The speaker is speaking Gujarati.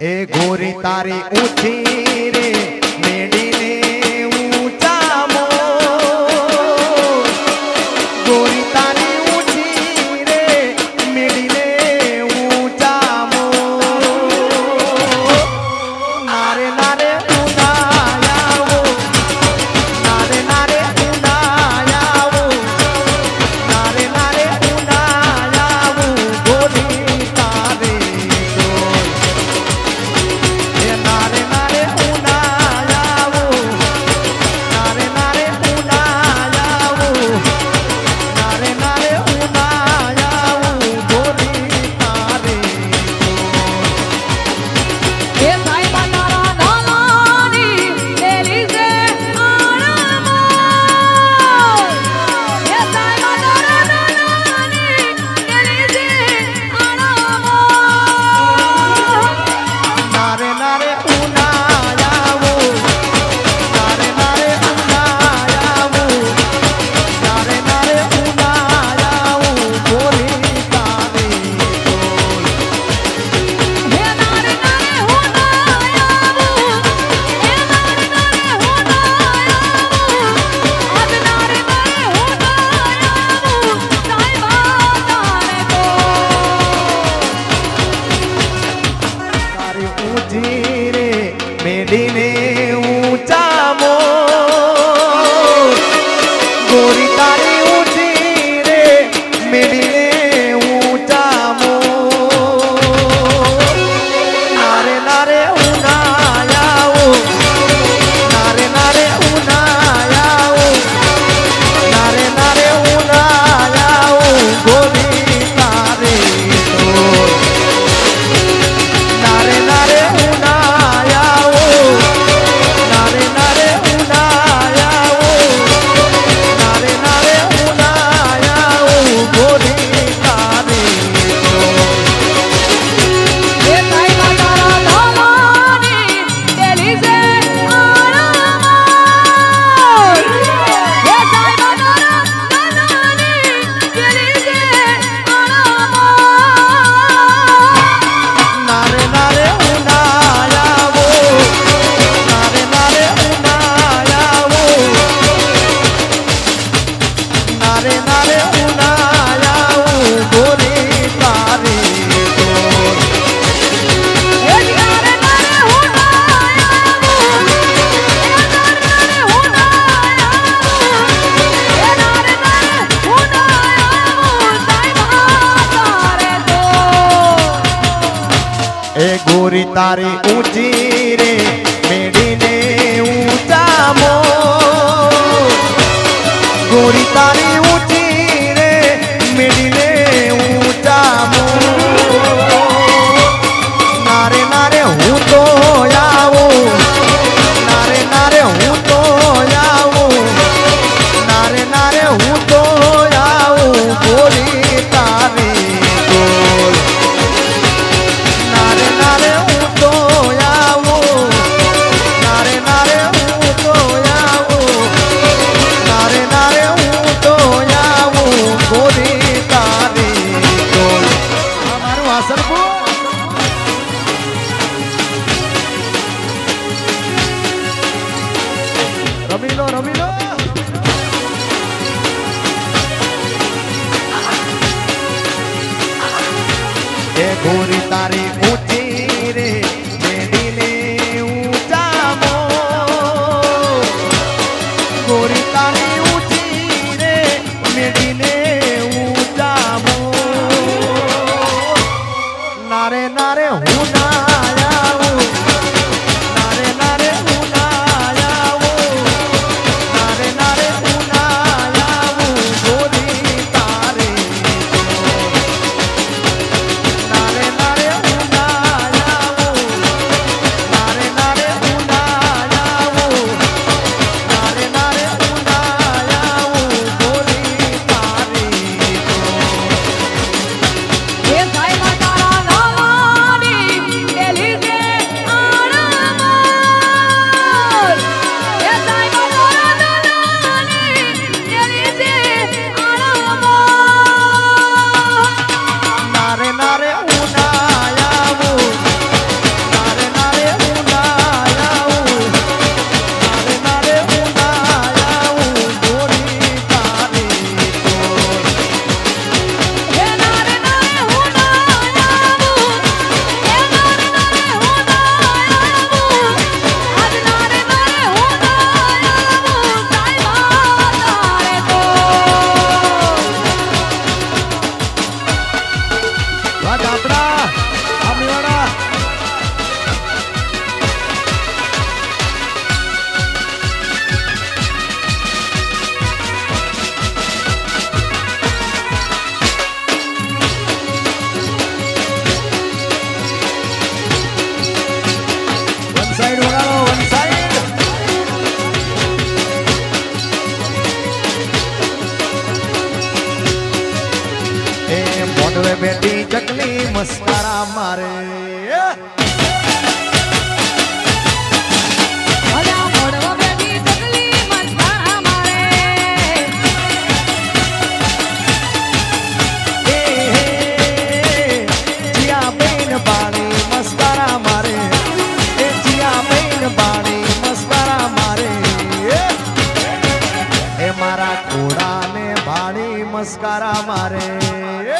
એ ગોરી તારી ઊંચી રે મેડીને ઊંચા મો ગોરી તારી ઊંચી રે મેડીને ઊંચા મો નારે નારે ઉનાયાવો નારે નારે ઉનાયાવો નારે નારે ઉનાયાવો ગોરી તારે નારે નારે ઉનાયાવો નારે નારે ઉનાયાવો નારે નારે ઉનાયાવો ગોરી તારે એ ભાઈ મારા નાનાની તેરી સે આણમો એ ભાઈ મારા નાનાની તેરી સે આણમો નારે નારે ઉનાયાવો નારે નારે ઉનાયાવો નારે નારે ઉનાયાવો ગોરી તારે હે નારે નારે હોનાયાવો હે નારે નારે હોનાયાવો આજ નારે નારે હોનાયાવો સાઈબા તારે તો તારી ઊંચી રે મેડીને ઊંચા મો ગોરી તારી ઊંચી રે મેડીને ઊંચા મો નારે નારે ઉનાયાવો નારે નારે ઉનાયાવો નારે નારે ઉનાયાવો ગોરી તારે તો નારે નારે ઉનાયાવો નારે નારે ઉનાયાવો નારે નારે ઉનાયાવો ગોરી તારે એ ભાઈ મારા નાનાની તેરી સે આણમો એ ભાઈ મારા નાનાની તેરી સે આણમો નારે નારે ઉનાયાવો નારે નારે ઉનાયાવો નારે નારે ઉનાયાવો ગોરી તારે તો એ નારે નારે હોનાયાવો એ નારે નારે હોનાયાવો એ નારે નારે હોનાયાવો સાઈબા તારે તો એ ગોરી તારી ઊંચી રે મેડીને ઊંચા મો ગોરી તારી ઊંચી રે મેડીને ઊંચા મો નારે નારે હું તો આવો નારે નારે હું તો આવો નારે નારે હું તો આવો ગોરી તારે ગોર નારે નારે હું તો આવો નારે નારે હું તો આવો નારે નારે હું તો આવો ગોરી તારે ગોર અમારું આસરપુર રમી લો રમી લો એ ગોરી તારી ઊંચી રે મેડીને ઊંચા મો ગોરી તારી ઊંચી રે મેડીને ઊંચા મો નારે નારે હું ના આવું નારે નારે હું ના આવું નારે નારે હું ના આવું ગોરી તારે નારે નારે હું ચકલી મસ્કારા મારે અલ્યા મોડવા બેઠી ચકલી મસ્કારા મારે જીયા બેન બાણી મસ્કારા મારે એ જીયા બેન બાણી મસ્કારા મારે એ મારા ઘોડાને બાણી મસ્કારા મારે